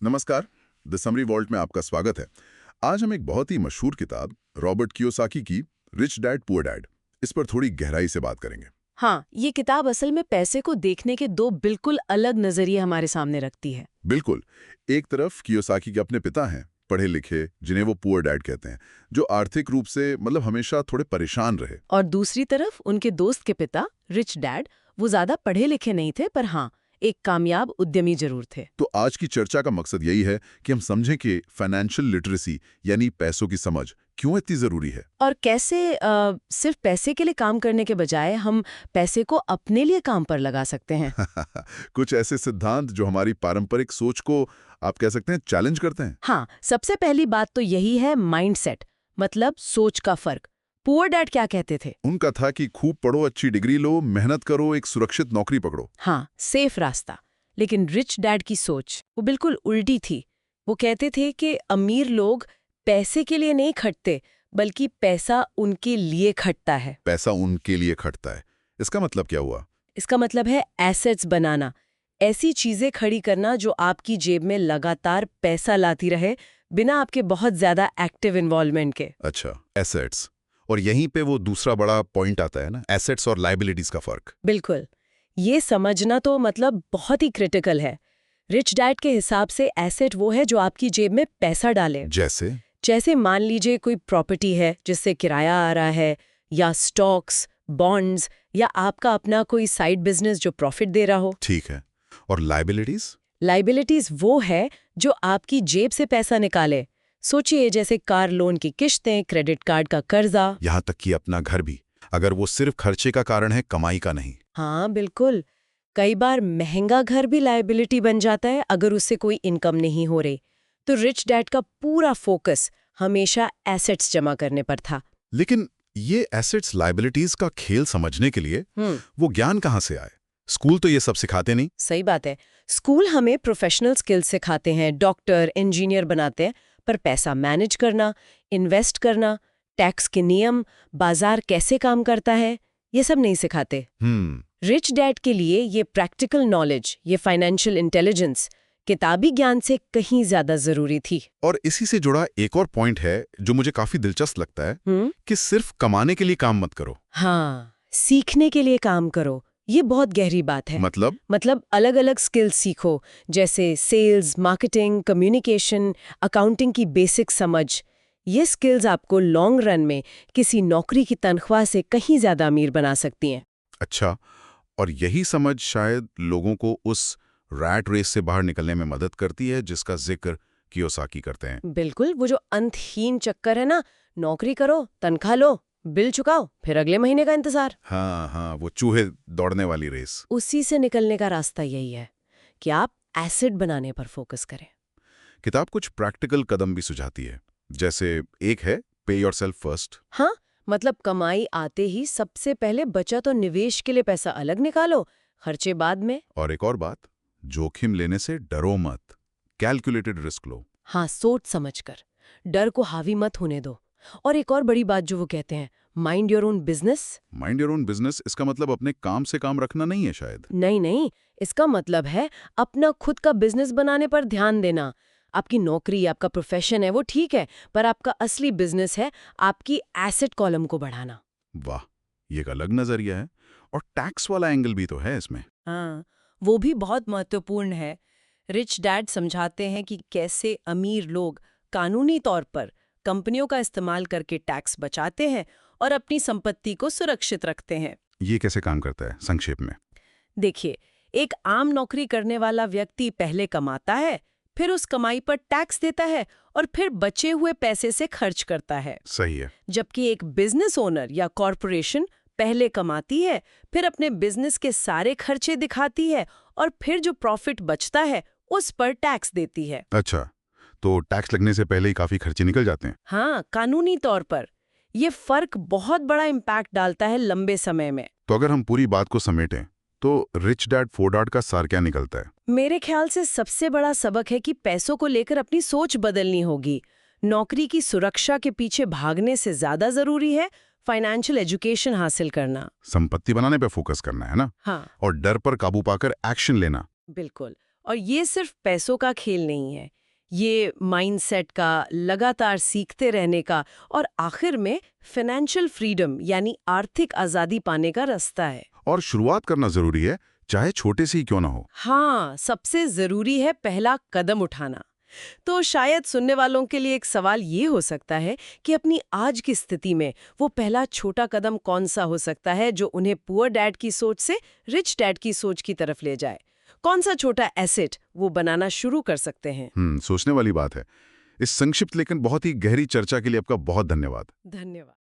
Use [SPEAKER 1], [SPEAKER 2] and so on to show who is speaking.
[SPEAKER 1] नमस्कार। The summary vault में आपका स्वागत है। आज हम एक बहुत ही मशहूर किताब रॉबर्ट कियोसाकी की रिच डैड पुअर डैड इस पर थोड़ी गहराई से बात करेंगे।
[SPEAKER 2] हाँ, ये किताब असल में पैसे को देखने के दो बिल्कुल अलग नजरिए हमारे सामने रखती है।
[SPEAKER 1] बिल्कुल। एक तरफ कियोसाकी के अपने पिता हैं, पढ़े लिखे, जिन्हें वो पुअर डैड कहते हैं, जो आर्थिक रूप से हमेशा थोड़े परेशान रहे।
[SPEAKER 2] और दूसरी तरफ उनके दोस्त के पिता, रिच डैड, वो ज्यादा पढ़े लिखे नहीं थे, पर हाँ, एक कामयाब उद्यमी जरूर थे।
[SPEAKER 1] तो आज की चर्चा का मकसद यही है कि हम समझें कि फाइनेंशियल लिटरेसी यानी पैसों की समझ क्यों इतनी जरूरी है।
[SPEAKER 2] और कैसे सिर्फ पैसे के लिए काम करने के बजाय हम पैसे को अपने लिए काम पर लगा सकते हैं।
[SPEAKER 1] कुछ ऐसे सिद्धांत जो हमारी पारंपरिक सोच को आप कह सकते हैं चैलेंज करते हैं।
[SPEAKER 2] हाँ, सबसे पहली बात तो यही है माइंडसेट, मतलब सोच का फर्क। पुअर डैड क्या कहते थे?
[SPEAKER 1] उनका था कि खूब पढ़ो, अच्छी डिग्री लो, मेहनत करो, एक सुरक्षित नौकरी पकड़ो।
[SPEAKER 2] हाँ, सेफ रास्ता। लेकिन रिच डैड की सोच वो बिल्कुल उल्टी थी। वो कहते थे कि अमीर लोग पैसे के लिए नहीं खटते, बल्कि पैसा उनके लिए खटता है।
[SPEAKER 1] पैसा उनके लिए खटता है, इसका मतलब क्या हुआ?
[SPEAKER 2] इसका मतलब है एसेट्स बनाना, ऐसी चीजें खड़ी करना जो आपकी जेब में लगातार पैसा लाती रहे, बिना आपके बहुत ज्यादा एक्टिव इन्वॉल्वमेंट के।
[SPEAKER 1] अच्छा, एसेट्स। और यहीं पे वो दूसरा बड़ा पॉइंट आता है ना, एसेट्स और लायबिलिटीज का फर्क।
[SPEAKER 2] बिल्कुल, ये समझना तो मतलब बहुत ही क्रिटिकल है। रिच डैड के हिसाब से एसेट वो है जो आपकी जेब में पैसा डाले। जैसे मान लीजिए कोई प्रॉपर्टी है जिससे किराया आ रहा है, या स्टॉक्स, बॉन्ड्स, या आपका अपना कोई साइड बिजनेस जो प्रॉफिट दे रहा हो।
[SPEAKER 1] ठीक है। और लायबिलिटीज?
[SPEAKER 2] लाइबिलिटीज वो है जो आपकी जेब से पैसा निकाले। सोचिए जैसे कार लोन की किश्तें, क्रेडिट कार्ड का कर्जा।
[SPEAKER 1] यहाँ तक कि अपना घर भी, अगर वो सिर्फ खर्चे का कारण है, कमाई का नहीं।
[SPEAKER 2] हाँ बिल्कुल, कई बार महंगा घर भी लाइबिलिटी बन जाता है अगर उससे कोई इनकम नहीं हो रही। तो रिच डैड का पूरा फोकस हमेशा एसेट्स जमा करने पर था।
[SPEAKER 1] लेकिन ये एसेट्स लायबिलिटीज का खेल समझने के लिए वो ज्ञान कहाँ से आए? स्कूल तो ये सब सिखाते नहीं।
[SPEAKER 2] सही बात है, स्कूल हमें प्रोफेशनल स्किल्स सिखाते हैं, डॉक्टर, इंजीनियर बनाते हैं, पर पैसा मैनेज करना, इन्वेस्ट करना, टैक्स के नियम, बाजार कैसे काम करता है, ये सब नहीं सिखाते। रिच डैड के लिए ये प्रैक्टिकल नॉलेज, ये फाइनेंशियल इंटेलिजेंस किताबी ज्ञान से कहीं ज्यादा जरूरी थी।
[SPEAKER 1] और इसी से जुड़ा एक और पॉइंट है जो मुझे काफी दिलचस्प लगता है कि सिर्फ कमाने के लिए काम मत करो।
[SPEAKER 2] हाँ, सीखने के लिए काम करो। ये बहुत गहरी बात है। मतलब अलग अलग स्किल्स सीखो, जैसे सेल्स, मार्केटिंग, कम्युनिकेशन, अकाउंटिंग की बेसिक समझ। ये स्किल्स आपको लॉन्ग रन में किसी नौकरी की तनख्वाह से कहीं ज्यादा अमीर बना सकती हैं।
[SPEAKER 1] अच्छा, और यही समझ शायद लोगों को उस रैट रेस से बाहर निकलने में मदद करती है जिसका जिक्र कियोसाकी करते हैं।
[SPEAKER 2] बिल्कुल, वो जो अंतहीन चक्कर है ना, नौकरी करो, तनख्वाह लो, बिल चुकाओ, फिर अगले महीने का इंतजार।
[SPEAKER 1] हाँ, वो चूहे दौड़ने वाली रेस।
[SPEAKER 2] उसी से निकलने का रास्ता यही है कि आप एसेट बनाने पर फोकस करें।
[SPEAKER 1] किताब कुछ प्रैक्टिकल कदम भी सुझाती है, जैसे एक है पे योरसेल्फ फर्स्ट।
[SPEAKER 2] हाँ, मतलब कमाई आते ही सबसे पहले बचत और निवेश के लिए पैसा अलग निकालो, खर्चे बाद में।
[SPEAKER 1] और एक और बात, जोखिम लेने से डरो मत, कैलकुलेटेड रिस्क लो।
[SPEAKER 2] हाँ, सोच समझकर, डर को हावी मत होने दो। और एक और बड़ी बात जो वो कहते हैं, mind your own business.
[SPEAKER 1] Mind your own business, इसका मतलब अपने काम से काम रखना नहीं है शायद।
[SPEAKER 2] नहीं, इसका मतलब है अपना खुद का बिजनेस बनाने पर ध्यान देना। आपकी नौकरी, आपका प्रोफेशन है वो ठीक है, पर आपका असली बिजनेस है आपकी एसेट कॉलम को बढ़ाना।
[SPEAKER 1] वाह, ये एक अलग नजरिया है। और टैक्स वाला एंगल भी तो है इसमें।
[SPEAKER 2] हाँ, वो भी बहुत महत्वपूर्ण है। रिच डैड समझाते हैं कि कैसे अमीर लोग कानूनी तौर पर कंपनियों का इस्तेमाल करके टैक्स बचाते हैं और अपनी संपत्ति को सुरक्षित रखते हैं।
[SPEAKER 1] ये कैसे काम करता है संक्षेप में?
[SPEAKER 2] देखिए, एक आम नौकरी करने वाला व्यक्ति पहले कमाता है, फिर उस कमाई पर टैक्स देता है और फिर बचे हुए पैसे से खर्च करता है।
[SPEAKER 1] सही है।
[SPEAKER 2] जबकि एक बिजनेस ओनर या कॉरपोरेशन पहले कमाती है, फिर अपने बिजनेस के सारे खर्चे दिखाती है और फिर जो प्रॉफिट बचता है उस पर टैक्स देती है।
[SPEAKER 1] अच्छा, तो टैक्स लगने से पहले ही काफी खर्चे निकल जाते हैं।
[SPEAKER 2] हाँ, कानूनी तौर पर ये फर्क बहुत बड़ा इम्पैक्ट डालता है लंबे समय में।
[SPEAKER 1] तो अगर हम पूरी बात को समेटें तो रिच डैड पुअर डैड का सार क्या निकलता है?
[SPEAKER 2] मेरे ख्याल से सबसे बड़ा सबक है कि पैसों को लेकर अपनी सोच बदलनी होगी। नौकरी की सुरक्षा के पीछे भागने से ज्यादा जरूरी है फाइनेंशियल एजुकेशन हासिल करना।
[SPEAKER 1] संपत्ति बनाने पे फोकस करना है ना?
[SPEAKER 2] हाँ,
[SPEAKER 1] और डर पर काबू पाकर एक्शन लेना।
[SPEAKER 2] बिल्कुल। और ये सिर्फ पैसों का खेल नहीं है, ये माइंडसेट का, लगातार सीखते रहने का और आखिर में फाइनेंशियल फ्रीडम यानी आर्थिक आज़ादी पाने का रास्ता है।
[SPEAKER 1] और शुरुआत करना जरूरी है, चाहे छोटे से ही क्यों ना हो।
[SPEAKER 2] हाँ, सबसे ज़रूरी है पहला कदम उठाना। तो शायद सुनने वालों के लिए एक सवाल ये हो सकता है कि अपनी आज की स्थिति में वो पहला छोटा कदम कौन सा हो सकता है जो उन्हें पुअर डैड की सोच से रिच डैड की सोच की तरफ ले जाए। कौन सा छोटा एसेट वो बनाना शुरू कर सकते हैं।
[SPEAKER 1] सोचने वाली बात है। इस संक्षिप्त लेकिन बहुत ही गहरी चर्चा के लिए आपका बहुत धन्यवाद।
[SPEAKER 2] धन्यवाद।